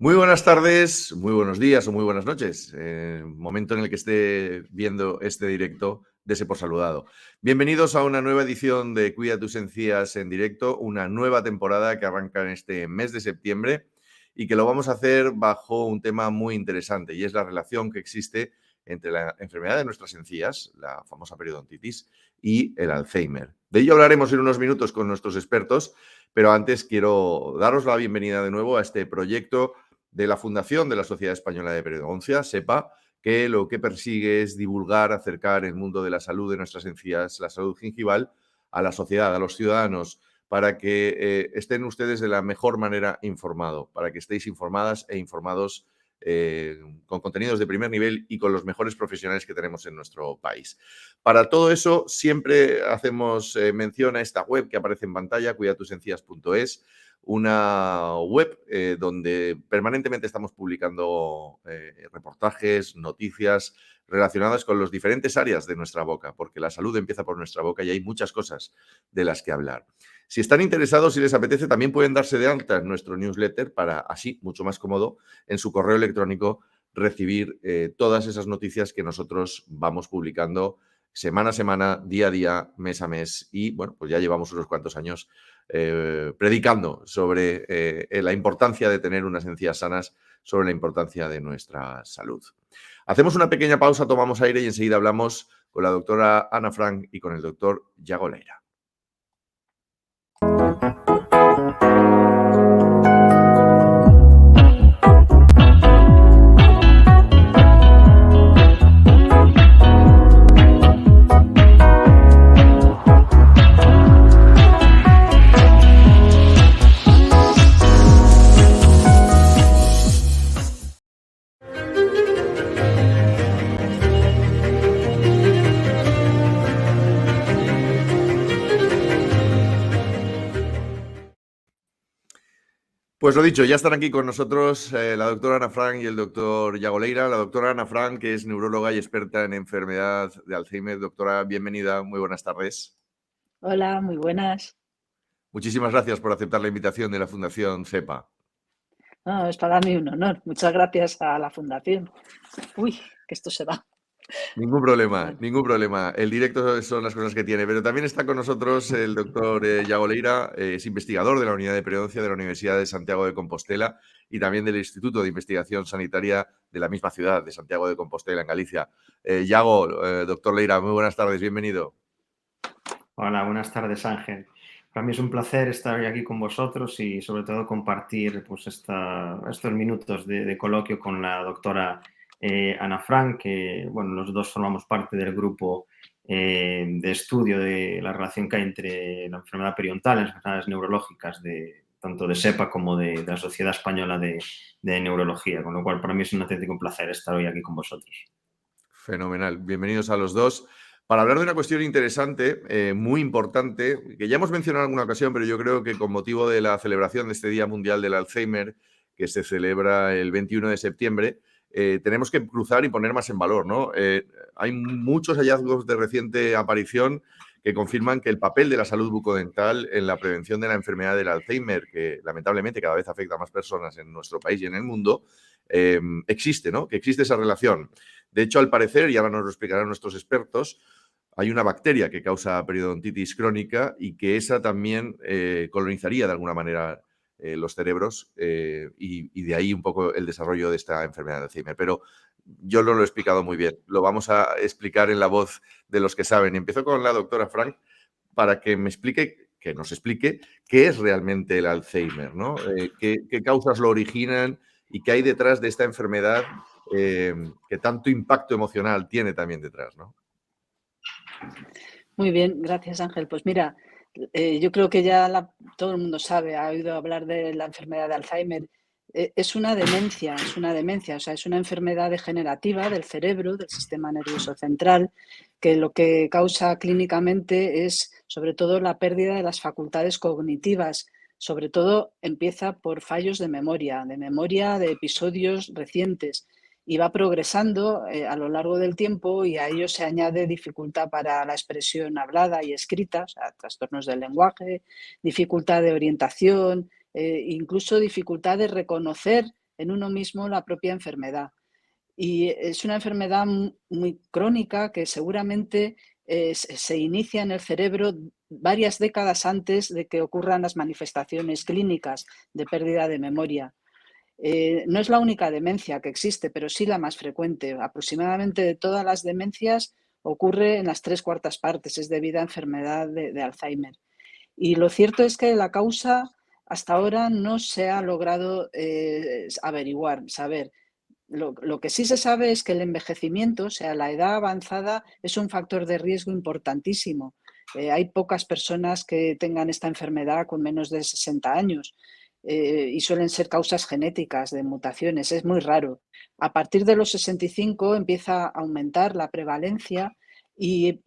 Muy buenas tardes, muy buenos días o muy buenas noches. Momento en el que esté viendo este directo, dese por saludado. Bienvenidos a una nueva edición de Cuida tus encías en directo, una nueva temporada que arranca en este mes de septiembre y que lo vamos a hacer bajo un tema muy interesante y es la relación que existe entre la enfermedad de nuestras encías, la famosa periodontitis, y el Alzheimer. De ello hablaremos en unos minutos con nuestros expertos, pero antes quiero daros la bienvenida de nuevo a este proyecto de la Fundación de la Sociedad Española de Periodoncia, SEPA, que lo que persigue es divulgar, acercar el mundo de la salud de nuestras encías, la salud gingival, a la sociedad, a los ciudadanos, para que estén ustedes de la mejor manera informados, para que estéis informadas e informados con contenidos de primer nivel y con los mejores profesionales que tenemos en nuestro país. Para todo eso, siempre hacemos mención a esta web que aparece en pantalla, cuidatusencías.es, una web donde permanentemente estamos publicando reportajes, noticias relacionadas con las diferentes áreas de nuestra boca, porque la salud empieza por nuestra boca y hay muchas cosas de las que hablar. Si están interesados, si les apetece, también pueden darse de alta en nuestro newsletter para así, mucho más cómodo, en su correo electrónico recibir todas esas noticias que nosotros vamos publicando semana a semana, día a día, mes a mes y, bueno, pues ya llevamos unos cuantos años predicando sobre la importancia de tener unas encías sanas, sobre la importancia de nuestra salud. Hacemos una pequeña pausa, tomamos aire y enseguida hablamos con la doctora Ana Frank y con el doctor Yago Leira. Pues lo dicho, ya están aquí con nosotros la doctora Ana Frank y el doctor Yago Leira. La doctora Ana Frank, que es neuróloga y experta en enfermedad de Alzheimer. Doctora, bienvenida, muy buenas tardes. Hola, muy buenas. Muchísimas gracias por aceptar la invitación de la Fundación CEPA. No, es para mí un honor. Muchas gracias a la Fundación. Uy, que esto se va. Ningún problema, Bueno. ningún problema. El directo son las cosas que tiene. Pero también está con nosotros el doctor Yago Leira, es investigador de la Unidad de Periodoncia de la Universidad de Santiago de Compostela y también del Instituto de Investigación Sanitaria de la misma ciudad de Santiago de Compostela, en Galicia. Yago, doctor Leira, muy buenas tardes, bienvenido. Hola, buenas tardes, Ángel. Para mí es un placer estar aquí con vosotros y sobre todo compartir pues, estos minutos de coloquio con la doctora Ana Frank, que bueno, los dos formamos parte del grupo de estudio de la relación que hay entre la enfermedad periodontal y las enfermedades neurológicas tanto de SEPA como de la Sociedad Española de Neurología, con lo cual para mí es un auténtico placer estar hoy aquí con vosotros. Fenomenal, bienvenidos a los dos. Para hablar de una cuestión interesante, muy importante, que ya hemos mencionado en alguna ocasión, pero yo creo que con motivo de la celebración de este Día Mundial del Alzheimer, que se celebra el 21 de septiembre, tenemos que cruzar y poner más en valor, ¿no? Hay muchos hallazgos de reciente aparición que confirman que el papel de la salud bucodental en la prevención de la enfermedad del Alzheimer, que lamentablemente cada vez afecta a más personas en nuestro país y en el mundo, existe, ¿no? Que existe esa relación. De hecho, al parecer, y ahora nos lo explicarán nuestros expertos, hay una bacteria que causa periodontitis crónica y que esa también colonizaría de alguna manera los cerebros y de ahí un poco el desarrollo de esta enfermedad de Alzheimer. Pero yo no lo he explicado muy bien. Lo vamos a explicar en la voz de los que saben. Empiezo con la doctora Frank para que me explique, que nos explique qué es realmente el Alzheimer, ¿no? Qué causas lo originan y qué hay detrás de esta enfermedad que tanto impacto emocional tiene también detrás, ¿no? Muy bien, gracias Ángel. Pues mira, yo creo que ya todo el mundo sabe, ha oído hablar de la enfermedad de Alzheimer. Es una demencia, o sea, es una enfermedad degenerativa del cerebro, del sistema nervioso central, que lo que causa clínicamente es sobre todo la pérdida de las facultades cognitivas. Sobre todo empieza por fallos de memoria de episodios recientes y va progresando a lo largo del tiempo y a ello se añade dificultad para la expresión hablada y escrita, o sea, trastornos del lenguaje, dificultad de orientación, incluso dificultad de reconocer en uno mismo la propia enfermedad. Y es una enfermedad muy crónica que seguramente se inicia en el cerebro varias décadas antes de que ocurran las manifestaciones clínicas de pérdida de memoria. No es la única demencia que existe, pero sí la más frecuente. Aproximadamente de todas las demencias ocurre en las 3/4 partes, es debido a enfermedad de Alzheimer. Y lo cierto es que la causa hasta ahora no se ha logrado averiguar, saber. Lo que sí se sabe es que el envejecimiento, o sea, la edad avanzada, es un factor de riesgo importantísimo. Hay pocas personas que tengan esta enfermedad con menos de 60 años y suelen ser causas genéticas de mutaciones, es muy raro. A partir de los 65 empieza a aumentar la prevalencia y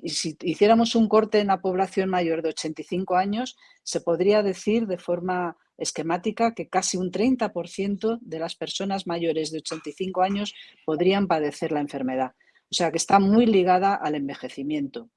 si hiciéramos un corte en la población mayor de 85 años, se podría decir de forma esquemática que casi un 30% de las personas mayores de 85 años podrían padecer la enfermedad. O sea que está muy ligada al envejecimiento.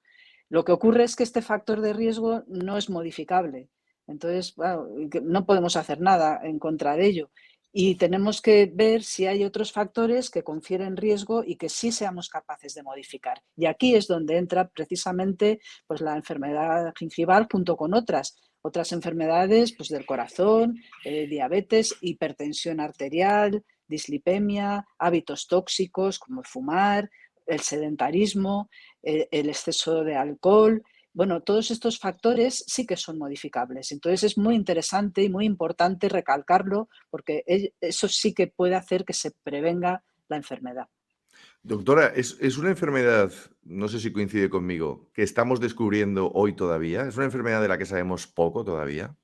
Lo que ocurre es que este factor de riesgo no es modificable. Entonces, bueno, no podemos hacer nada en contra de ello. Y tenemos que ver si hay otros factores que confieren riesgo y que sí seamos capaces de modificar. Y aquí es donde entra precisamente pues, la enfermedad gingival junto con otras enfermedades pues, del corazón, diabetes, hipertensión arterial, dislipemia, hábitos tóxicos como el fumar, el sedentarismo, el exceso de alcohol. Bueno, todos estos factores sí que son modificables. Entonces es muy interesante y muy importante recalcarlo porque eso sí que puede hacer que se prevenga la enfermedad. Doctora, ¿es una enfermedad, no sé si coincide conmigo, que estamos descubriendo hoy todavía? ¿Es una enfermedad de la que sabemos poco todavía?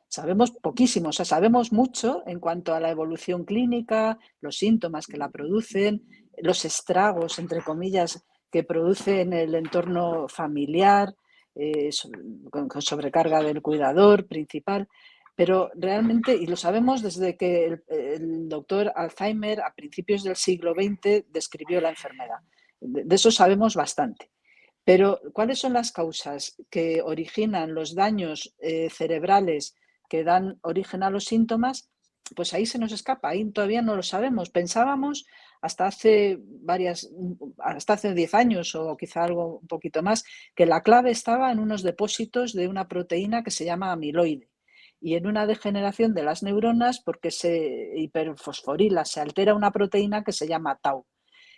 Sabemos poquísimo, o sea, sabemos mucho en cuanto a la evolución clínica, los síntomas que la producen, los estragos, entre comillas, que produce en el entorno familiar, con sobrecarga del cuidador principal, pero realmente, y lo sabemos desde que el doctor Alzheimer a principios del siglo XX describió la enfermedad. De eso sabemos bastante. Pero, ¿cuáles son las causas que originan los daños cerebrales que dan origen a los síntomas? Pues ahí se nos escapa, ahí todavía no lo sabemos. Pensábamos hasta hace 10 años o quizá algo un poquito más, que la clave estaba en unos depósitos de una proteína que se llama amiloide y en una degeneración de las neuronas porque se hiperfosforila, se altera una proteína que se llama tau.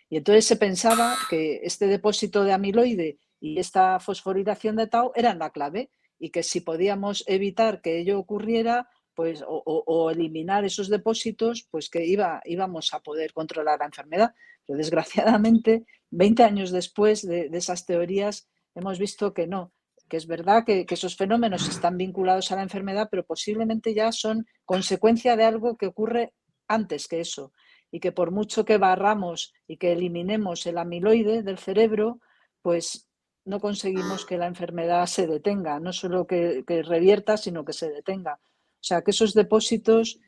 Y entonces se pensaba que este depósito de amiloide y esta fosforilación de tau eran la clave y que si podíamos evitar que ello ocurriera, pues, o eliminar esos depósitos, pues que íbamos a poder controlar la enfermedad. Pero desgraciadamente, 20 años después de esas teorías, hemos visto que no, que es verdad que esos fenómenos están vinculados a la enfermedad, pero posiblemente ya son consecuencia de algo que ocurre antes que eso y que por mucho que barramos y que eliminemos el amiloide del cerebro, pues no conseguimos que la enfermedad se detenga, no solo que revierta, sino que se detenga. O sea, que esos depósitos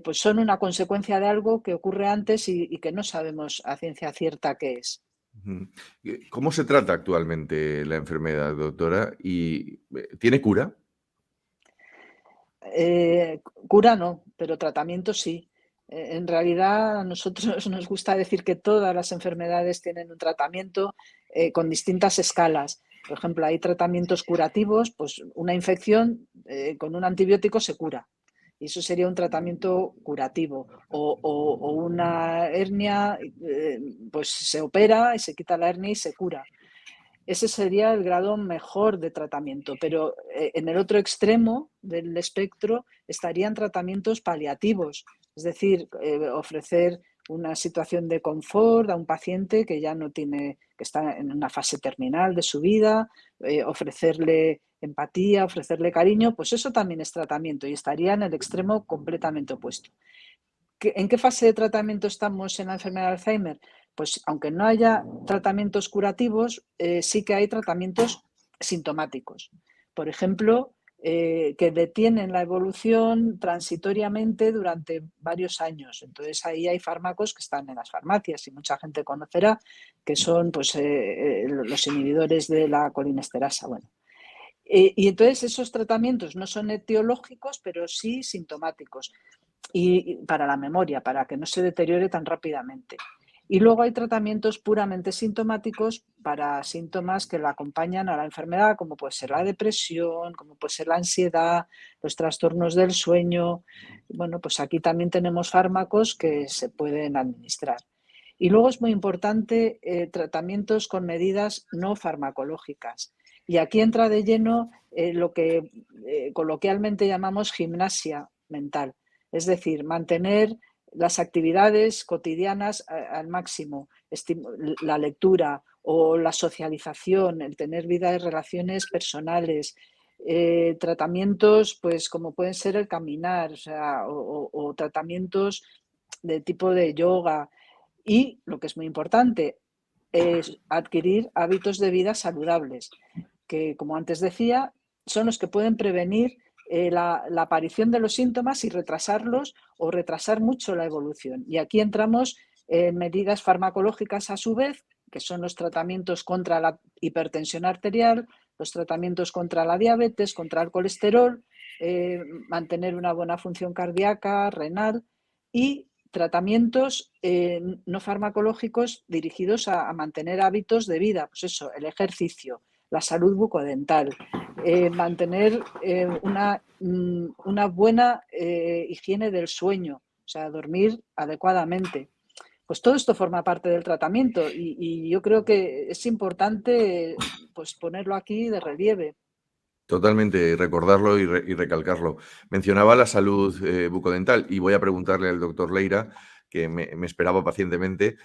pues son una consecuencia de algo que ocurre antes y que no sabemos a ciencia cierta qué es. Ujú. ¿Cómo se trata actualmente la enfermedad, doctora? ¿Y tiene cura? Eh, Cura no, pero tratamiento sí. En realidad, a nosotros nos gusta decir que todas las enfermedades tienen un tratamiento con distintas escalas. Por ejemplo, hay tratamientos curativos, pues una infección con un antibiótico se cura. Y eso sería un tratamiento curativo. O una hernia, pues se opera y se quita la hernia y se cura. Ese sería el grado mejor de tratamiento, pero en el otro extremo del espectro estarían tratamientos paliativos, es decir, ofrecer una situación de confort a un paciente que ya no tiene, que está en una fase terminal de su vida, ofrecerle empatía, ofrecerle cariño, pues eso también es tratamiento y estaría en el extremo completamente opuesto. ¿En qué fase de tratamiento estamos en la enfermedad de Alzheimer? Pues aunque no haya tratamientos curativos, sí que hay tratamientos sintomáticos. Por ejemplo, que detienen la evolución transitoriamente durante varios años. Entonces ahí hay fármacos que están en las farmacias y mucha gente conocerá que son pues, los inhibidores de la colinesterasa. Bueno, y entonces esos tratamientos no son etiológicos, pero sí sintomáticos. y para la memoria, para que no se deteriore tan rápidamente. Y luego hay tratamientos puramente sintomáticos para síntomas que la acompañan a la enfermedad, como puede ser la depresión, como puede ser la ansiedad, los trastornos del sueño. Bueno, pues aquí también tenemos fármacos que se pueden administrar. Y luego es muy importante tratamientos con medidas no farmacológicas. Y aquí entra de lleno lo que coloquialmente llamamos gimnasia mental, es decir, mantener las actividades cotidianas al máximo, la lectura o la socialización, el tener vida y relaciones personales, tratamientos pues como pueden ser el caminar, o sea, o tratamientos de tipo de yoga y, lo que es muy importante, es adquirir hábitos de vida saludables, que como antes decía, son los que pueden prevenir la aparición de los síntomas y retrasarlos o retrasar mucho la evolución. Y aquí entramos en medidas farmacológicas a su vez, que son los tratamientos contra la hipertensión arterial, los tratamientos contra la diabetes, contra el colesterol, mantener una buena función cardíaca, renal y tratamientos no farmacológicos dirigidos a mantener hábitos de vida, pues eso, el ejercicio, la salud bucodental, mantener una buena higiene del sueño, o sea, dormir adecuadamente. Pues todo esto forma parte del tratamiento y yo creo que es importante pues ponerlo aquí de relieve. Totalmente, recordarlo y recalcarlo. Mencionaba la salud bucodental y voy a preguntarle al doctor Leira, que me esperaba pacientemente,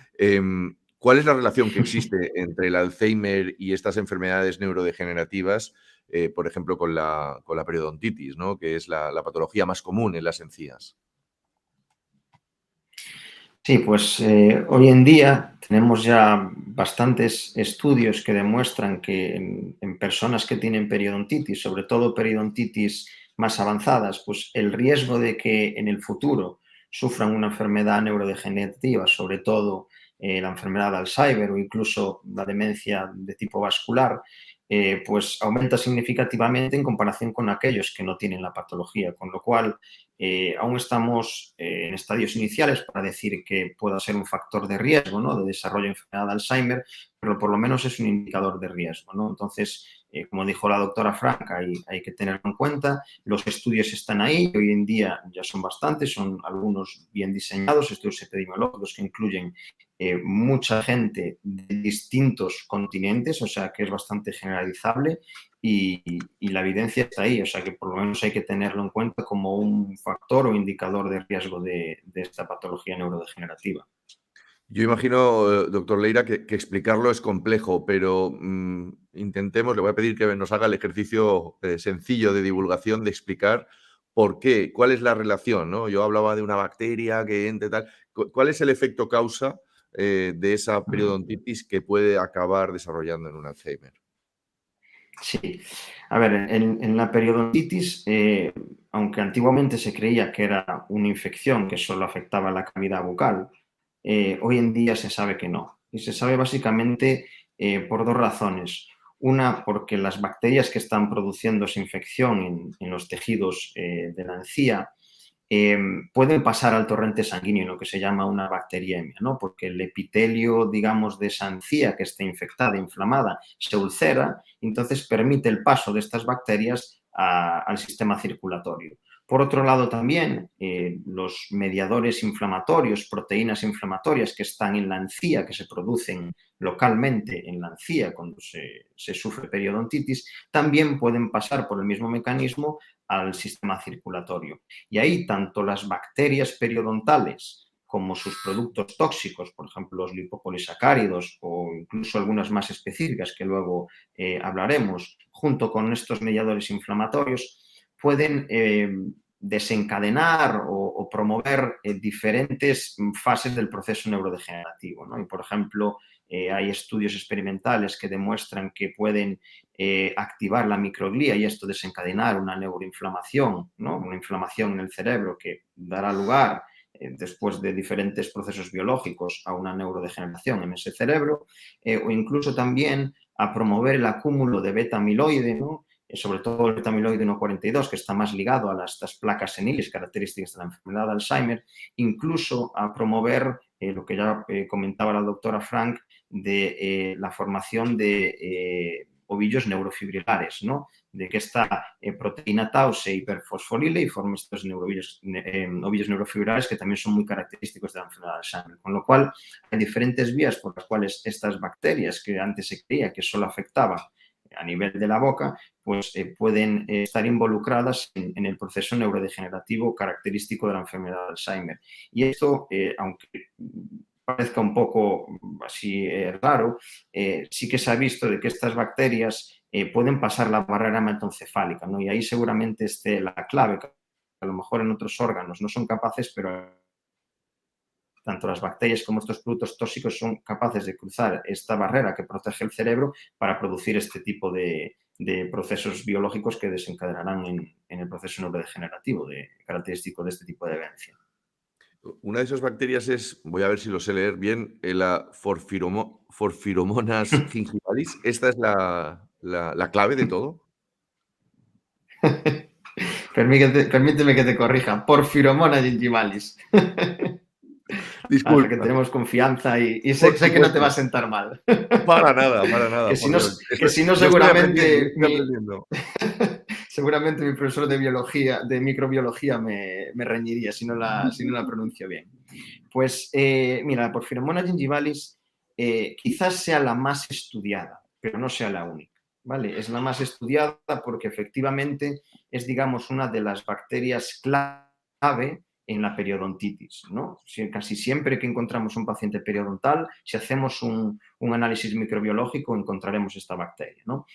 ¿cuál es la relación que existe entre el Alzheimer y estas enfermedades neurodegenerativas, por ejemplo, con la periodontitis, ¿no? Que es la patología más común en las encías? Sí, pues hoy en día tenemos ya bastantes estudios que demuestran que en personas que tienen periodontitis, sobre todo periodontitis más avanzadas, pues el riesgo de que en el futuro sufran una enfermedad neurodegenerativa, sobre todo la enfermedad de Alzheimer o incluso la demencia de tipo vascular, pues aumenta significativamente en comparación con aquellos que no tienen la patología, con lo cual aún estamos en estadios iniciales para decir que pueda ser un factor de riesgo, ¿no?, de desarrollo de enfermedad de Alzheimer, pero por lo menos es un indicador de riesgo, ¿no? Entonces, como dijo la doctora Frank, hay que tenerlo en cuenta. Los estudios están ahí, hoy en día ya son bastantes, son algunos bien diseñados, estudios epidemiológicos que incluyen mucha gente de distintos continentes, o sea que es bastante generalizable y la evidencia está ahí, o sea que por lo menos hay que tenerlo en cuenta como un factor o indicador de riesgo de esta patología neurodegenerativa. Yo imagino, doctor Leira, que explicarlo es complejo, pero intentemos, le voy a pedir que nos haga el ejercicio sencillo de divulgación, de explicar por qué, cuál es la relación, ¿no? Yo hablaba de una bacteria que entra y tal. ¿Cuál es el efecto causa de esa periodontitis que puede acabar desarrollando en un Alzheimer? Sí, a ver, en la periodontitis, aunque antiguamente se creía que era una infección que solo afectaba la cavidad bucal, hoy en día se sabe que no. Y se sabe básicamente por dos razones. Una, porque las bacterias que están produciendo esa infección en los tejidos de la encía pueden pasar al torrente sanguíneo, lo que se llama una bacteriemia, ¿no? Porque el epitelio, digamos, de esa encía que está infectada, inflamada, se ulcera, y entonces permite el paso de estas bacterias al sistema circulatorio. Por otro lado, también los mediadores inflamatorios, proteínas inflamatorias que están en la encía, que se producen localmente en la encía cuando se sufre periodontitis, también pueden pasar por el mismo mecanismo al sistema circulatorio. Y ahí tanto las bacterias periodontales como sus productos tóxicos, por ejemplo, los lipopolisacáridos o incluso algunas más específicas que luego hablaremos, junto con estos mediadores inflamatorios, pueden desencadenar o promover diferentes fases del proceso neurodegenerativo, ¿no? Y, por ejemplo, hay estudios experimentales que demuestran que pueden activar la microglía y esto desencadenar una neuroinflamación, ¿no?, una inflamación en el cerebro que dará lugar después de diferentes procesos biológicos a una neurodegeneración en ese cerebro, o incluso también a promover el acúmulo de beta amiloide, ¿no?, sobre todo el beta-amiloide 1,42, que está más ligado a estas placas seniles características de la enfermedad de Alzheimer, incluso a promover lo que ya comentaba la doctora Frank, de la formación de ovillos neurofibrilares, ¿no? De que esta proteína tau se hiperfosfolile y forme estos ovillos neurofibrilares que también son muy característicos de la enfermedad de Alzheimer. Con lo cual, hay diferentes vías por las cuales estas bacterias, que antes se creía que solo afectaban a nivel de la boca, pues pueden estar involucradas en el proceso neurodegenerativo característico de la enfermedad de Alzheimer. Y esto, aunque parezca un poco así raro, sí que se ha visto de que estas bacterias pueden pasar la barrera hematoencefálica, ¿no? Y ahí seguramente esté la clave, que a lo mejor en otros órganos no son capaces, pero tanto las bacterias como estos productos tóxicos son capaces de cruzar esta barrera que protege el cerebro para producir este tipo de procesos biológicos que desencadenarán en el proceso neurodegenerativo característico de este tipo de demencia. Una de esas bacterias es, voy a ver si lo sé leer bien, la Porphyromonas gingivalis. ¿Esta es la clave de todo? Permíteme que te corrija. Porphyromonas gingivalis. Hasta que Disculpa. tenemos confianza y Por sé que no te va a supuesto. sentar mal. Para nada, Que si por no, Dios. que si no Yo estoy aprendiendo, yo seguramente estoy aprendiendo. seguramente mi profesor de biología, de microbiología me reñiría si no la pronuncio bien. Pues mira, la Porphyromonas gingivalis quizás sea la más estudiada, pero no sea la única. ¿Vale? Es la más estudiada porque efectivamente es, digamos, una de las bacterias clave en la periodontitis, ¿no? Casi siempre que encontramos un paciente periodontal, si hacemos un análisis microbiológico, encontraremos esta bacteria, ¿no?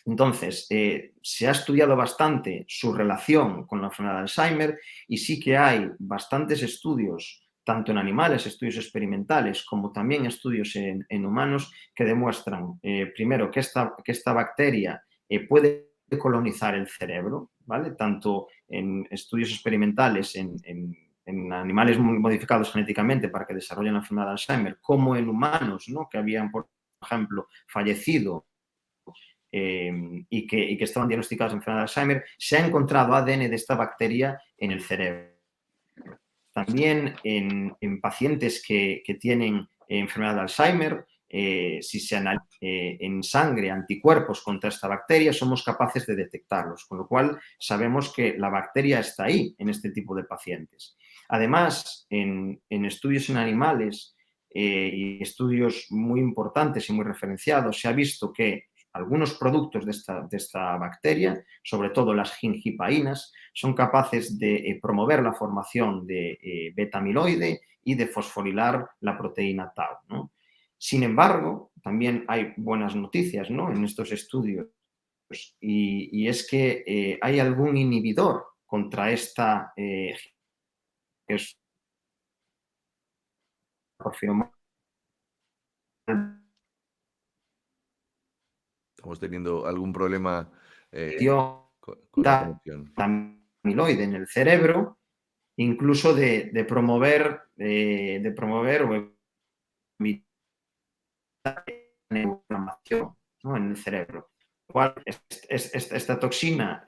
Entonces, se ha estudiado bastante su relación con la enfermedad de Alzheimer y sí que hay bastantes estudios, tanto en animales, estudios experimentales, como también estudios en humanos, que demuestran, primero, que esta bacteria puede colonizar el cerebro, ¿vale? Tanto en estudios experimentales en animales modificados genéticamente para que desarrollen la enfermedad de Alzheimer, como en humanos, ¿no? Que habían, por ejemplo, fallecido y que estaban diagnosticados de enfermedad de Alzheimer, se ha encontrado ADN de esta bacteria en el cerebro. También en pacientes que tienen enfermedad de Alzheimer, si se analiza en sangre anticuerpos contra esta bacteria, somos capaces de detectarlos, con lo cual sabemos que la bacteria está ahí en este tipo de pacientes. Además, en estudios en animales y estudios muy importantes y muy referenciados, se ha visto que algunos productos de esta bacteria, sobre todo las gingipaínas, son capaces de promover la formación de beta-amiloide y de fosforilar la proteína tau, ¿no? Sin embargo, también hay buenas noticias, ¿no? En estos estudios y es que hay algún inhibidor contra esta que es porfiromona. Estamos teniendo algún problema con la conexión. Amiloide en el cerebro, incluso de promover o evitar la inflamación, ¿no? En el cerebro. Cual, esta toxina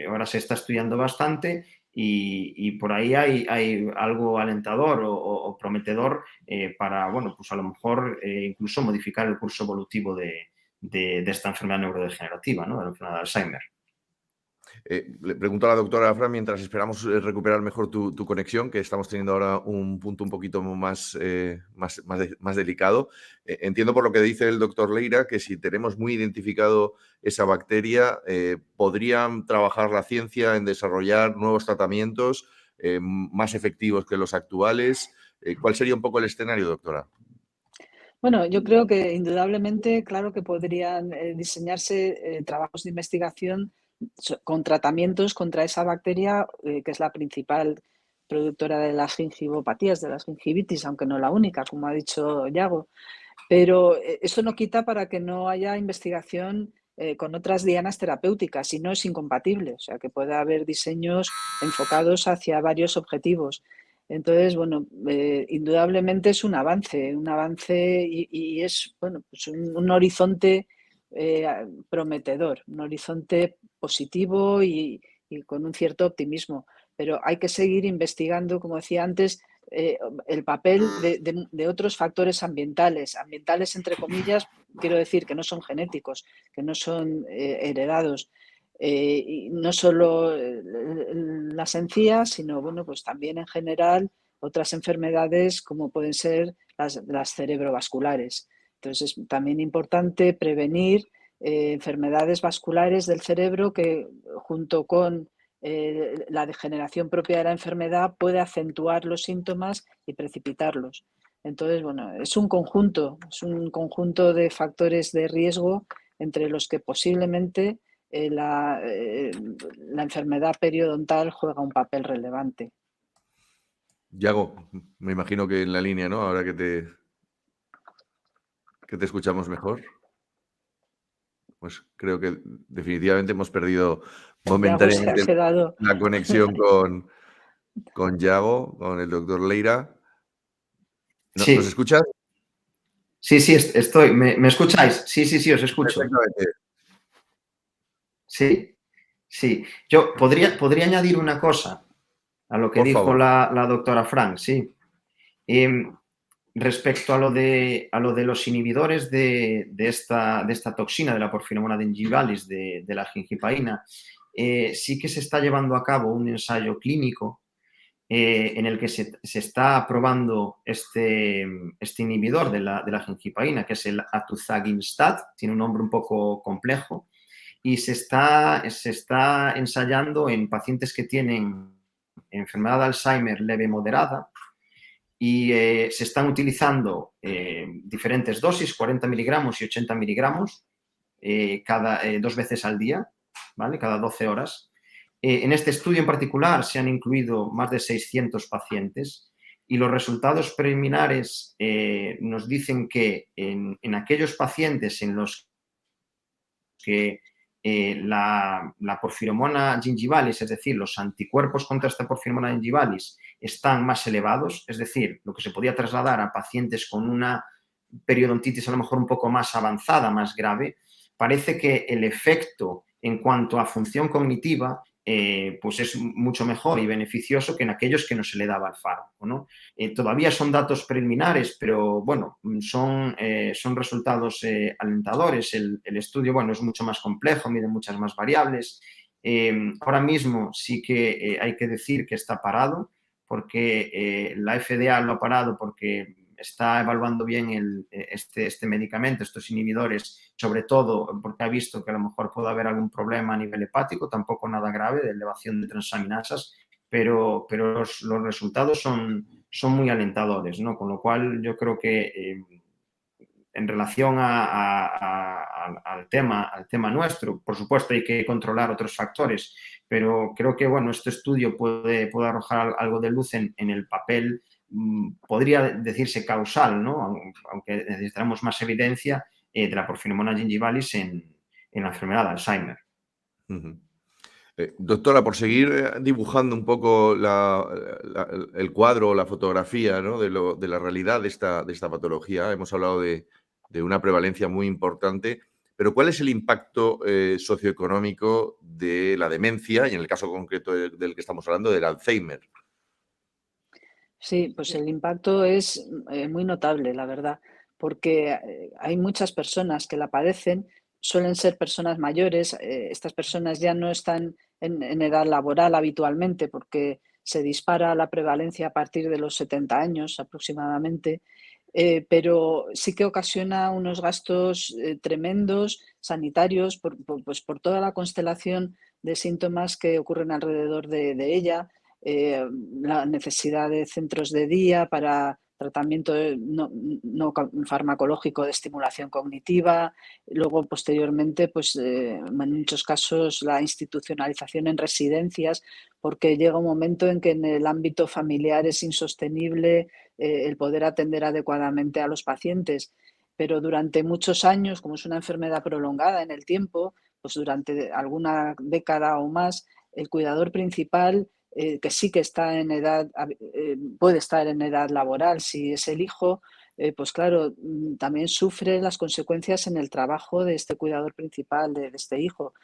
ahora se está estudiando bastante y por ahí hay algo alentador o prometedor para, bueno, pues a lo mejor incluso modificar el curso evolutivo de esta enfermedad neurodegenerativa, ¿no? De la enfermedad de Alzheimer. Le pregunto a la doctora Fran, mientras esperamos recuperar mejor tu conexión, que estamos teniendo ahora un punto un poquito más delicado. Entiendo por lo que dice el doctor Leira que si tenemos muy identificado esa bacteria, podrían trabajar la ciencia en desarrollar nuevos tratamientos más efectivos que los actuales. ¿Cuál sería un poco el escenario, doctora? Bueno, yo creo que indudablemente, claro que podrían diseñarse trabajos de investigación con tratamientos contra esa bacteria, que es la principal productora de las gingivopatías, de las gingivitis, aunque no la única, como ha dicho Yago. Pero eso no quita para que no haya investigación con otras dianas terapéuticas y no es incompatible, o sea, que pueda haber diseños enfocados hacia varios objetivos. Entonces, bueno, indudablemente es un avance y es, bueno, pues un horizonte prometedor, un horizonte positivo y con un cierto optimismo. Pero hay que seguir investigando, como decía antes, el papel de otros factores ambientales entre comillas, quiero decir que no son genéticos, que no son heredados. Y no solo las encías, sino bueno, pues también en general otras enfermedades como pueden ser las cerebrovasculares. Entonces es también importante prevenir enfermedades vasculares del cerebro que junto con la degeneración propia de la enfermedad puede acentuar los síntomas y precipitarlos. Entonces, bueno, es un conjunto de factores de riesgo entre los que posiblemente la enfermedad periodontal juega un papel relevante. Yago, me imagino que en la línea, ¿no? Ahora que te escuchamos mejor. Pues creo que definitivamente hemos perdido Yago se ha momentáneamente quedado. la conexión con Yago, con el doctor Leira. ¿Nos Sí, escuchas? sí, estoy. ¿Me escucháis? Sí, os escucho. Perfectamente. Sí, sí. Yo podría añadir una cosa a lo que Por dijo favor. la doctora Frank, sí. Respecto a lo de los inhibidores de esta toxina, de la porfinomona gingivalis, de la gingipaína, sí que se está llevando a cabo un ensayo clínico en el que se está probando este inhibidor de la gingipaína, que es el atuzaginstat, tiene un nombre un poco complejo, y se está ensayando en pacientes que tienen enfermedad de Alzheimer leve moderada, y se están utilizando diferentes dosis, 40 miligramos y 80 miligramos, cada 2 veces al día, ¿vale? Cada 12 horas. En este estudio en particular se han incluido más de 600 pacientes y los resultados preliminares nos dicen que en aquellos pacientes en los que la porfiromona gingivalis, es decir, los anticuerpos contra esta porfiromona gingivalis están más elevados, es decir, lo que se podía trasladar a pacientes con una periodontitis a lo mejor un poco más avanzada, más grave, parece que el efecto en cuanto a función cognitiva pues es mucho mejor y beneficioso que en aquellos que no se le daba el fármaco, ¿no? Todavía son datos preliminares, pero bueno, son resultados alentadores. El estudio, bueno, es mucho más complejo, mide muchas más variables. Ahora mismo sí que hay que decir que está parado, porque la FDA lo ha parado porque está evaluando bien este medicamento, estos inhibidores, sobre todo porque ha visto que a lo mejor puede haber algún problema a nivel hepático, tampoco nada grave de elevación de transaminasas, pero los resultados son muy alentadores, ¿no? Con lo cual yo creo que en relación al tema nuestro, por supuesto hay que controlar otros factores, pero creo que bueno, este estudio puede arrojar algo de luz en el papel, podría decirse causal, ¿no? Aunque necesitamos más evidencia de la porfinomona gingivalis en la enfermedad de Alzheimer. Doctora, por seguir dibujando un poco el cuadro o la fotografía, ¿no? de la realidad de esta patología, hemos hablado de una prevalencia muy importante, pero ¿cuál es el impacto socioeconómico de la demencia y en el caso concreto del que estamos hablando, del Alzheimer? Sí, pues el impacto es muy notable, la verdad, porque hay muchas personas que la padecen, suelen ser personas mayores, estas personas ya no están en edad laboral habitualmente porque se dispara la prevalencia a partir de los 70 años aproximadamente, pero sí que ocasiona unos gastos tremendos sanitarios pues por toda la constelación de síntomas que ocurren alrededor de ella, la necesidad de centros de día para tratamiento no farmacológico de estimulación cognitiva, luego posteriormente, pues en muchos casos la institucionalización en residencias, porque llega un momento en que en el ámbito familiar es insostenible el poder atender adecuadamente a los pacientes. Pero durante muchos años, como es una enfermedad prolongada en el tiempo, pues durante alguna década o más, el cuidador principal que sí que está en edad, puede estar en edad laboral si es el hijo, pues claro, también sufre las consecuencias en el trabajo de este cuidador principal, de este hijo.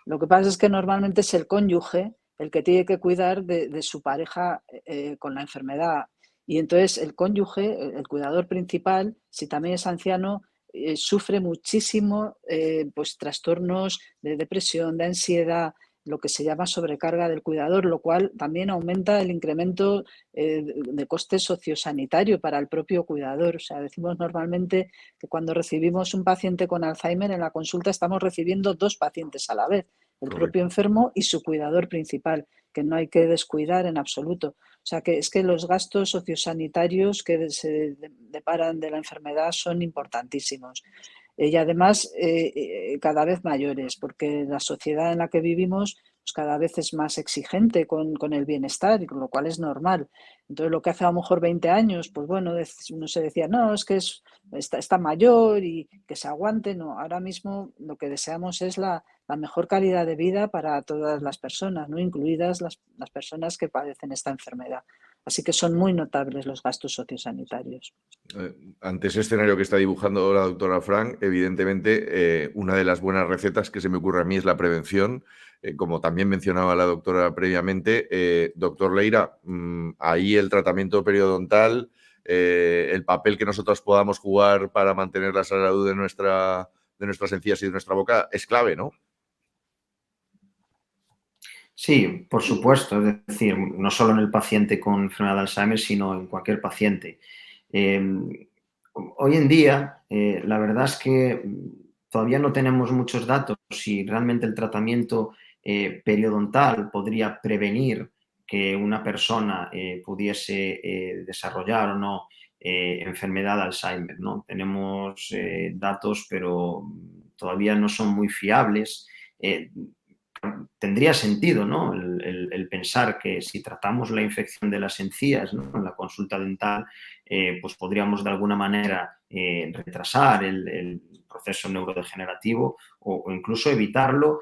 Lo que pasa es que normalmente es el cónyuge el que tiene que cuidar de su pareja con la enfermedad. Y entonces el cónyuge, el cuidador principal, si también es anciano, sufre muchísimo pues trastornos de depresión, de ansiedad, lo que se llama sobrecarga del cuidador, lo cual también aumenta el incremento de coste sociosanitario para el propio cuidador. O sea, decimos normalmente que cuando recibimos un paciente con Alzheimer en la consulta estamos recibiendo 2 pacientes a la vez, el propio Correcto. enfermo y su cuidador principal, que no hay que descuidar en absoluto. O sea, que es que los gastos sociosanitarios que se deparan de la enfermedad son importantísimos. Y además cada vez mayores, porque la sociedad en la que vivimos pues cada vez es más exigente con el bienestar, y con lo cual es normal. Entonces, lo que hace a lo mejor 20 años, pues bueno, uno se decía, no, es que está mayor y que se aguante. No, ahora mismo lo que deseamos es la mejor calidad de vida para todas las personas, ¿no? Incluidas las personas que padecen esta enfermedad. Así que son muy notables los gastos sociosanitarios. Ante ese escenario que está dibujando la doctora Frank, evidentemente, una de las buenas recetas que se me ocurre a mí es la prevención. Como también mencionaba la doctora previamente, doctor Leira, ahí el tratamiento periodontal, el papel que nosotros podamos jugar para mantener la salud de nuestras encías y de nuestra boca es clave, ¿no? Sí, por supuesto. Es decir, no solo en el paciente con enfermedad de Alzheimer, sino en cualquier paciente. Hoy en día, la verdad es que todavía no tenemos muchos datos si realmente el tratamiento periodontal podría prevenir que una persona pudiese desarrollar o no enfermedad de Alzheimer, ¿no? Tenemos datos, pero todavía no son muy fiables. Tendría sentido, ¿no? El pensar que si tratamos la infección de las encías, ¿no?, en la consulta dental, pues podríamos de alguna manera retrasar el proceso neurodegenerativo o incluso evitarlo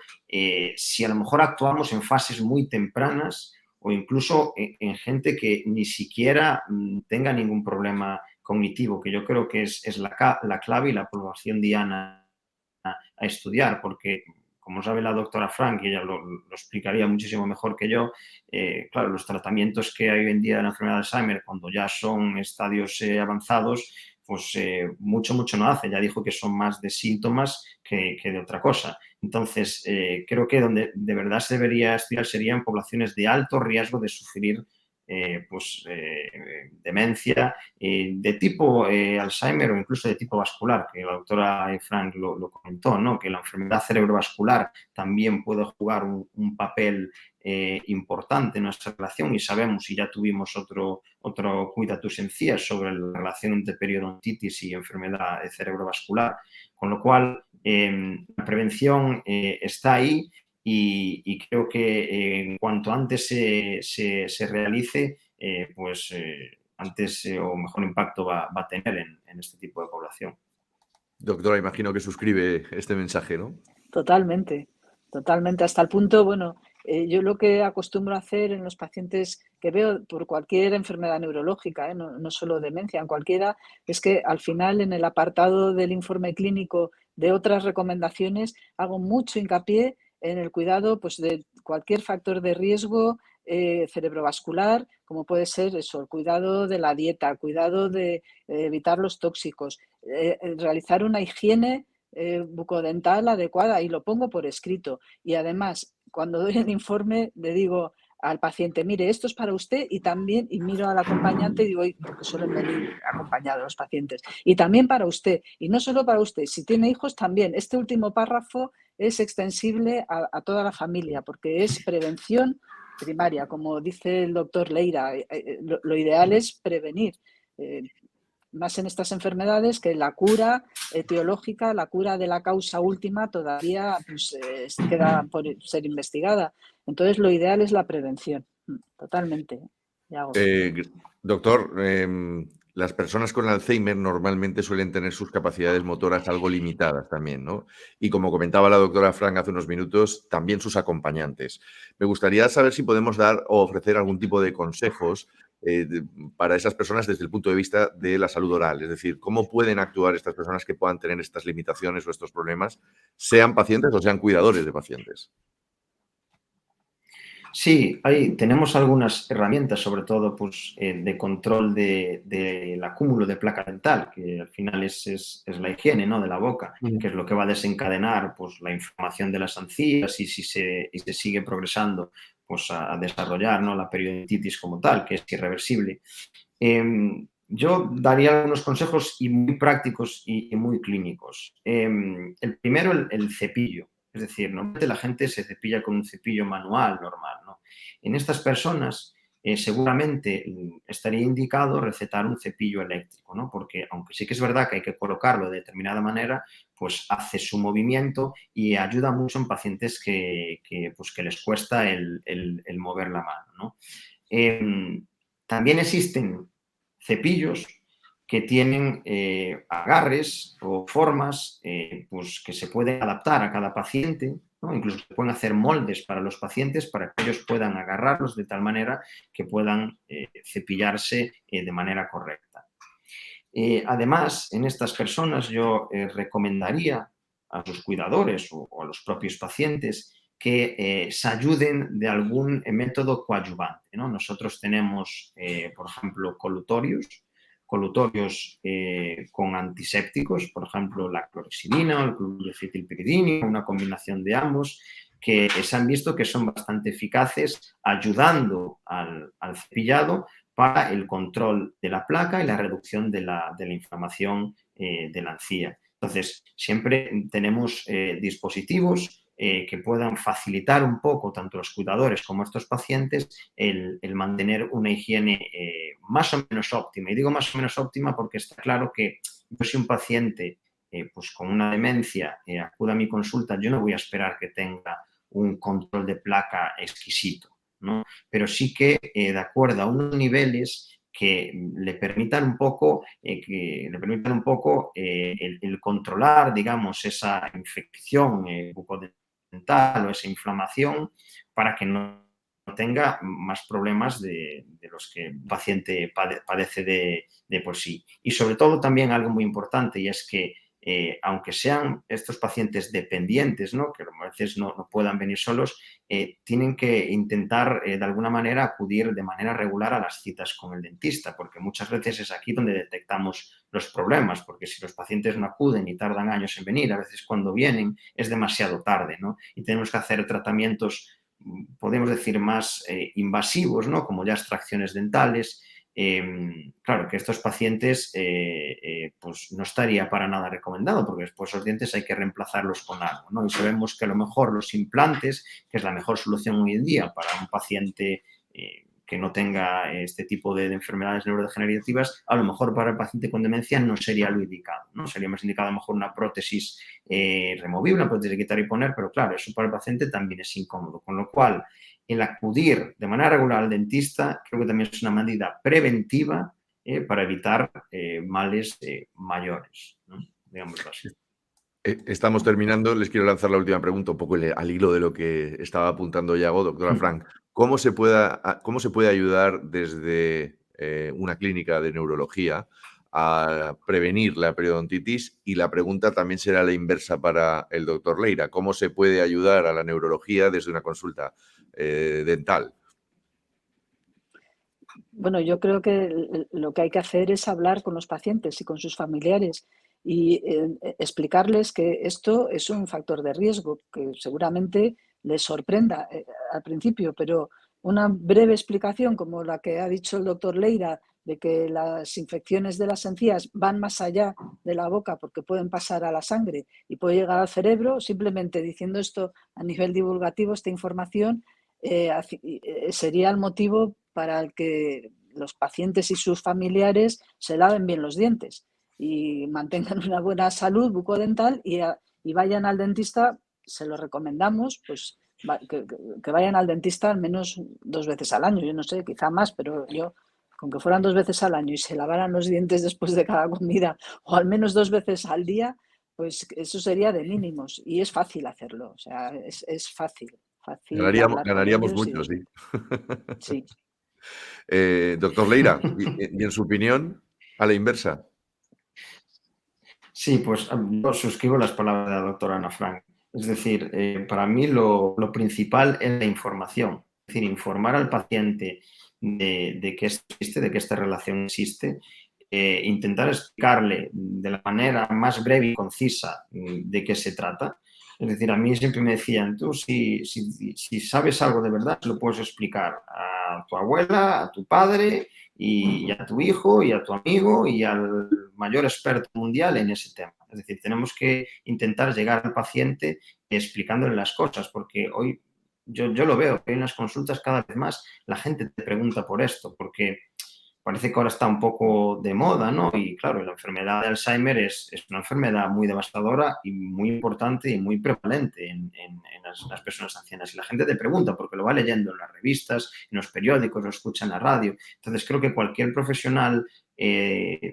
si a lo mejor actuamos en fases muy tempranas o incluso en gente que ni siquiera tenga ningún problema cognitivo, que yo creo que es la clave y la población diana a estudiar, porque como sabe la doctora Frank, y ella lo explicaría muchísimo mejor que yo, claro, los tratamientos que hay hoy en día de la enfermedad de Alzheimer, cuando ya son estadios avanzados, pues mucho no hace. Ya dijo que son más de síntomas que de otra cosa. Entonces, creo que donde de verdad se debería estudiar sería en poblaciones de alto riesgo de sufrir demencia de tipo Alzheimer o incluso de tipo vascular, que la doctora Frank lo comentó, ¿no?, que la enfermedad cerebrovascular también puede jugar un papel importante en nuestra relación, y sabemos, y ya tuvimos otro Cuida tus encías sobre la relación entre periodontitis y enfermedad cerebrovascular, con lo cual la prevención está ahí. Y creo que en cuanto antes se realice, pues antes o mejor impacto va a tener en este tipo de población. Doctora, imagino que suscribe este mensaje, ¿no? Totalmente, totalmente. Hasta el punto, bueno, yo lo que acostumbro a hacer en los pacientes que veo por cualquier enfermedad neurológica, no solo demencia, en cualquiera, es que al final en el apartado del informe clínico de otras recomendaciones hago mucho hincapié en el cuidado pues, de cualquier factor de riesgo cerebrovascular, como puede ser eso, el cuidado de la dieta, el cuidado de evitar los tóxicos, realizar una higiene bucodental adecuada, y lo pongo por escrito. Y además, cuando doy el informe, le digo al paciente, mire, esto es para usted, y también, y miro al acompañante y digo, porque suelen venir acompañados los pacientes, y también para usted, y no solo para usted, si tiene hijos también. Este último párrafo es extensible a toda la familia, porque es prevención primaria, como dice el doctor Leira. Lo ideal es prevenir. Más en estas enfermedades, que la cura etiológica, la cura de la causa última todavía pues, queda por ser investigada. Entonces, lo ideal es la prevención, totalmente. Doctor, las personas con Alzheimer normalmente suelen tener sus capacidades motoras algo limitadas también, ¿no? Y como comentaba la doctora Frank hace unos minutos, también sus acompañantes. Me gustaría saber si podemos dar o ofrecer algún tipo de consejos para esas personas desde el punto de vista de la salud oral. Es decir, cómo pueden actuar estas personas que puedan tener estas limitaciones o estos problemas, sean pacientes o sean cuidadores de pacientes. Sí, tenemos algunas herramientas, sobre todo pues, de control del acúmulo de placa dental, que al final es la higiene, ¿no?, de la boca, que es lo que va a desencadenar pues, la inflamación de las encías y si se sigue progresando pues, a desarrollar, ¿no?, la periodontitis como tal, que es irreversible. Yo daría algunos consejos muy prácticos y muy clínicos. El primero, el cepillo. Es decir, normalmente la gente se cepilla con un cepillo manual normal, ¿no? En estas personas seguramente estaría indicado recetar un cepillo eléctrico, ¿no? Porque aunque sí que es verdad que hay que colocarlo de determinada manera, pues hace su movimiento y ayuda mucho en pacientes que les cuesta el mover la mano, ¿no? También existen cepillos que tienen agarres o formas pues que se pueden adaptar a cada paciente, ¿no? Incluso se pueden hacer moldes para los pacientes para que ellos puedan agarrarlos de tal manera que puedan cepillarse de manera correcta. Además, en estas personas yo recomendaría a sus cuidadores o a los propios pacientes que se ayuden de algún método coadyuvante, ¿no? Nosotros tenemos, por ejemplo, colutorios con antisépticos, por ejemplo, la clorexidina o el cloruro de acetilpiridina, una combinación de ambos, que se han visto que son bastante eficaces ayudando al cepillado para el control de la placa y la reducción de la inflamación de la encía. Entonces, siempre tenemos dispositivos que puedan facilitar un poco, tanto los cuidadores como estos pacientes, el mantener una higiene más o menos óptima. Y digo más o menos óptima porque está claro que yo si un paciente pues con una demencia acude a mi consulta, yo no voy a esperar que tenga un control de placa exquisito, ¿no? Pero sí que de acuerdo a unos niveles que le permitan un poco, el controlar, digamos, esa infección bucodental o esa inflamación para que no tenga más problemas de los que el paciente padece de por sí. Y sobre todo también algo muy importante, y es que aunque sean estos pacientes dependientes, ¿no?, que a veces no puedan venir solos, tienen que intentar de alguna manera acudir de manera regular a las citas con el dentista, porque muchas veces es aquí donde detectamos los problemas, porque si los pacientes no acuden y tardan años en venir, a veces cuando vienen es demasiado tarde, ¿no? Y tenemos que hacer tratamientos, podemos decir, más invasivos, ¿no?, como ya extracciones dentales. Claro que estos pacientes pues no estaría para nada recomendado porque después los dientes hay que reemplazarlos con algo, ¿no? Y sabemos que a lo mejor los implantes, que es la mejor solución hoy en día para un paciente que no tenga este tipo de enfermedades neurodegenerativas, a lo mejor para el paciente con demencia no sería lo indicado, ¿no? Sería más indicado a lo mejor una prótesis removible, una prótesis de quitar y poner, pero claro, eso para el paciente también es incómodo, con lo cual el acudir de manera regular al dentista creo que también es una medida preventiva para evitar males mayores, ¿no? Digámoslo así. Estamos terminando. Les quiero lanzar la última pregunta, un poco al hilo de lo que estaba apuntando Yago. Doctora Frank, ¿cómo se puede ayudar desde una clínica de neurología a prevenir la periodontitis? Y la pregunta también será la inversa para el doctor Leira. ¿Cómo se puede ayudar a la neurología desde una consulta dental? Bueno, yo creo que lo que hay que hacer es hablar con los pacientes y con sus familiares y explicarles que esto es un factor de riesgo, que seguramente les sorprenda al principio, pero una breve explicación como la que ha dicho el doctor Leira, de que las infecciones de las encías van más allá de la boca porque pueden pasar a la sangre y puede llegar al cerebro, simplemente diciendo esto a nivel divulgativo, esta información sería el motivo para el que los pacientes y sus familiares se laven bien los dientes y mantengan una buena salud bucodental y vayan al dentista, se lo recomendamos, pues que vayan al dentista al menos 2 veces al año, yo no sé, quizá más, pero yo con que fueran 2 veces al año y se lavaran los dientes después de cada comida o al menos 2 veces al día, pues eso sería de mínimos y es fácil hacerlo, o sea, es fácil hablar con Ganaríamos ellos mucho, sí. sí. Doctor Leira, y en su opinión, a la inversa. Sí, pues yo suscribo las palabras de la doctora Ana Frank. Es decir, para mí lo principal es la información. Es decir, informar al paciente de que esto existe, de que esta relación existe, intentar explicarle de la manera más breve y concisa de qué se trata. Es decir, a mí siempre me decían, tú si sabes algo de verdad, lo puedes explicar a tu abuela, a tu padre y a tu hijo y a tu amigo y al mayor experto mundial en ese tema. Es decir, tenemos que intentar llegar al paciente explicándole las cosas, porque hoy yo lo veo, que en las consultas cada vez más la gente te pregunta por esto, porque parece que ahora está un poco de moda, ¿no? Y claro, la enfermedad de Alzheimer es una enfermedad muy devastadora y muy importante y muy prevalente en las personas ancianas. Y la gente te pregunta porque lo va leyendo en las revistas, en los periódicos, lo escucha en la radio. Entonces, creo que cualquier profesional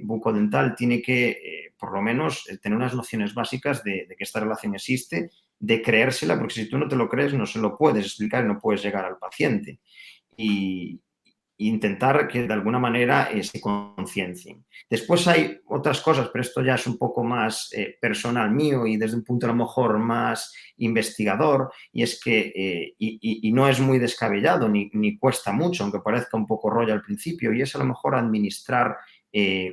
bucodental tiene que, por lo menos, tener unas nociones básicas de que esta relación existe, de creérsela, porque si tú no te lo crees, no se lo puedes explicar y no puedes llegar al paciente. Y, intentar que de alguna manera se conciencien. Después hay otras cosas, pero esto ya es un poco más personal mío y desde un punto a lo mejor más investigador, y es que, y no es muy descabellado ni cuesta mucho, aunque parezca un poco rollo al principio, y es a lo mejor administrar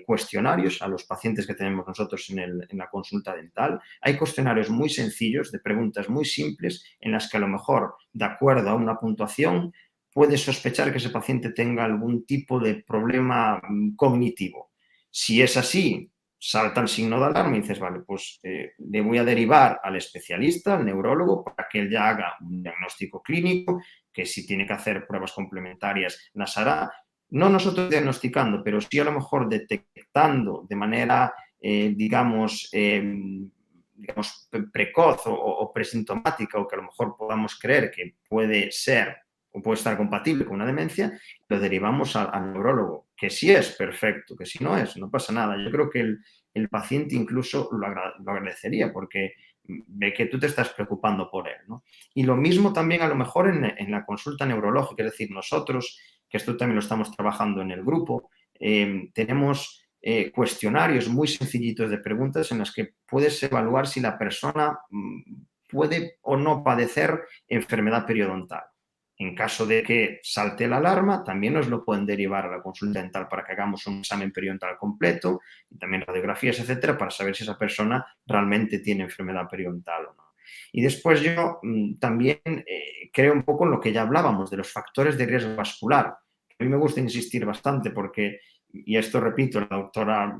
cuestionarios a los pacientes que tenemos nosotros en la consulta dental. Hay cuestionarios muy sencillos, de preguntas muy simples, en las que a lo mejor, de acuerdo a una puntuación, puedes sospechar que ese paciente tenga algún tipo de problema cognitivo. Si es así, salta el signo de alarma y dices, vale, pues le voy a derivar al especialista, al neurólogo, para que él ya haga un diagnóstico clínico, que si tiene que hacer pruebas complementarias las hará. No nosotros diagnosticando, pero sí a lo mejor detectando de manera, digamos, precoz o presintomática, o que a lo mejor podamos creer que puede ser o puede estar compatible con una demencia, lo derivamos al neurólogo, que si es perfecto, que si no es, no pasa nada. Yo creo que el paciente incluso lo agradecería porque ve que tú te estás preocupando por él, ¿no? Y lo mismo también a lo mejor en la consulta neurológica, es decir, nosotros, que esto también lo estamos trabajando en el grupo, tenemos cuestionarios muy sencillitos de preguntas en las que puedes evaluar si la persona puede o no padecer enfermedad periodontal. En caso de que salte la alarma, también nos lo pueden derivar a la consulta dental para que hagamos un examen periodontal completo y también radiografías, etcétera, para saber si esa persona realmente tiene enfermedad periodontal o no. Y después yo también creo un poco en lo que ya hablábamos de los factores de riesgo vascular. A mí me gusta insistir bastante porque, y esto repito, la doctora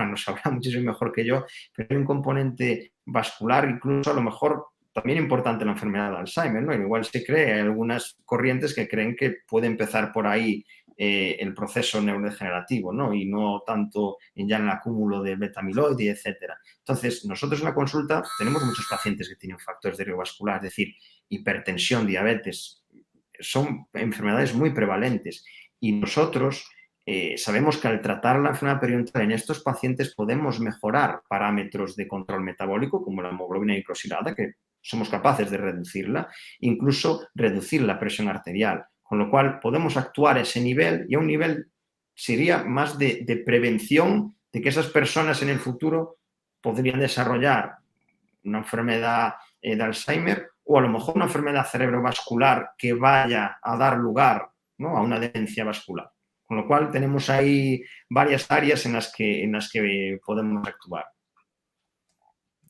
nos sabrá muchísimo mejor que yo, pero hay un componente vascular, incluso a lo mejor también importante la enfermedad de Alzheimer, ¿no? Igual se cree, hay algunas corrientes que creen que puede empezar por ahí el proceso neurodegenerativo, ¿no? Y no tanto ya en el acúmulo de beta-amiloide, etcétera. Entonces, nosotros en la consulta tenemos muchos pacientes que tienen factores de riesgo vascular, es decir, hipertensión, diabetes, son enfermedades muy prevalentes. Y nosotros sabemos que al tratar la enfermedad periodontal en estos pacientes podemos mejorar parámetros de control metabólico, como la hemoglobina glicosilada, que somos capaces de reducirla, incluso reducir la presión arterial, con lo cual podemos actuar a ese nivel y a un nivel sería más de prevención de que esas personas en el futuro podrían desarrollar una enfermedad de Alzheimer o a lo mejor una enfermedad cerebrovascular que vaya a dar lugar, ¿no?, a una demencia vascular. Con lo cual tenemos ahí varias áreas en las que podemos actuar.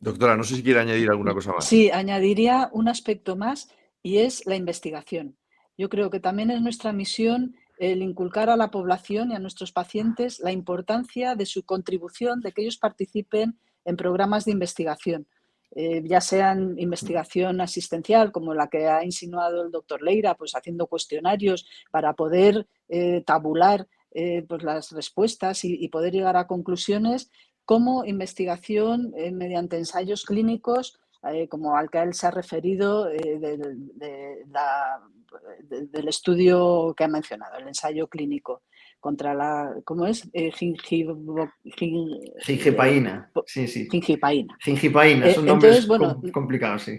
Doctora, no sé si quiere añadir alguna cosa más. Sí, añadiría un aspecto más y es la investigación. Yo creo que también es nuestra misión el inculcar a la población y a nuestros pacientes la importancia de su contribución, de que ellos participen en programas de investigación, ya sean investigación asistencial, como la que ha insinuado el doctor Leira, pues haciendo cuestionarios para poder tabular pues las respuestas y poder llegar a conclusiones, como investigación mediante ensayos clínicos, como al que él se ha referido del estudio que ha mencionado, el ensayo clínico. contra la, ¿cómo es? Gingipaína, sí. Gingipaína. Gingipaína, son Entonces, nombres bueno, complicados, sí.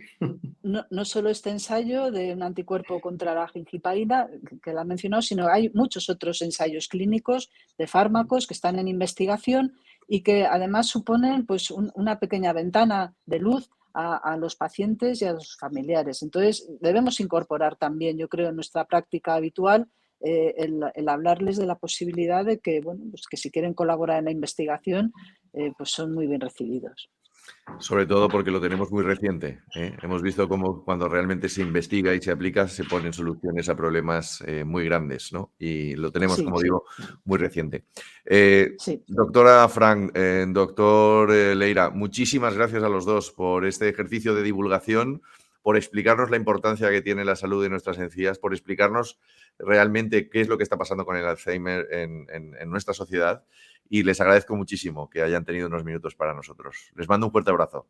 no solo este ensayo de un anticuerpo contra la gingipaína, que la ha mencionado, sino hay muchos otros ensayos clínicos de fármacos que están en investigación y que además suponen pues, una pequeña ventana de luz a los pacientes y a los familiares. Entonces, debemos incorporar también, yo creo, en nuestra práctica habitual el hablarles de la posibilidad de que, bueno, pues que si quieren colaborar en la investigación, pues son muy bien recibidos. Sobre todo porque lo tenemos muy reciente, ¿eh? Hemos visto cómo cuando realmente se investiga y se aplica se ponen soluciones a problemas muy grandes, ¿no? Y lo tenemos, Sí, como digo, muy reciente. sí. Doctora Frank, doctor Leira, muchísimas gracias a los dos por este ejercicio de divulgación, por explicarnos la importancia que tiene la salud de nuestras encías, por explicarnos realmente qué es lo que está pasando con el Alzheimer en nuestra sociedad. Y les agradezco muchísimo que hayan tenido unos minutos para nosotros. Les mando un fuerte abrazo.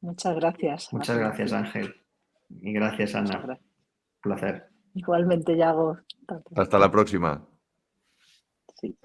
Muchas gracias. Muchas gracias, Ángel. Y gracias, Ana. Muchas gracias. Placer. Igualmente, Yago. Hasta la próxima. Sí.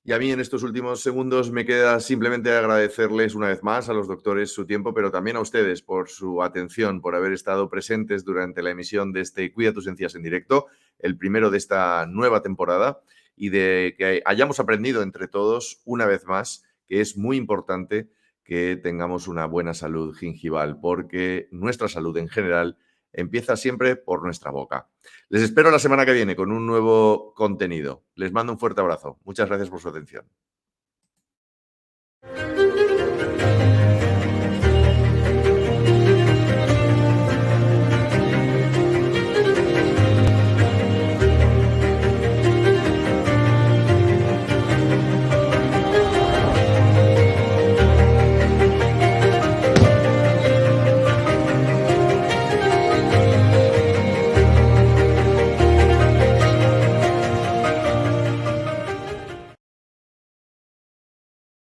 Y a mí en estos últimos segundos me queda simplemente agradecerles una vez más a los doctores su tiempo, pero también a ustedes por su atención, por haber estado presentes durante la emisión de este Cuida tus encías en directo, el primero de esta nueva temporada, y de que hayamos aprendido entre todos una vez más que es muy importante que tengamos una buena salud gingival, porque nuestra salud en general empieza siempre por nuestra boca. Les espero la semana que viene con un nuevo contenido. Les mando un fuerte abrazo. Muchas gracias por su atención.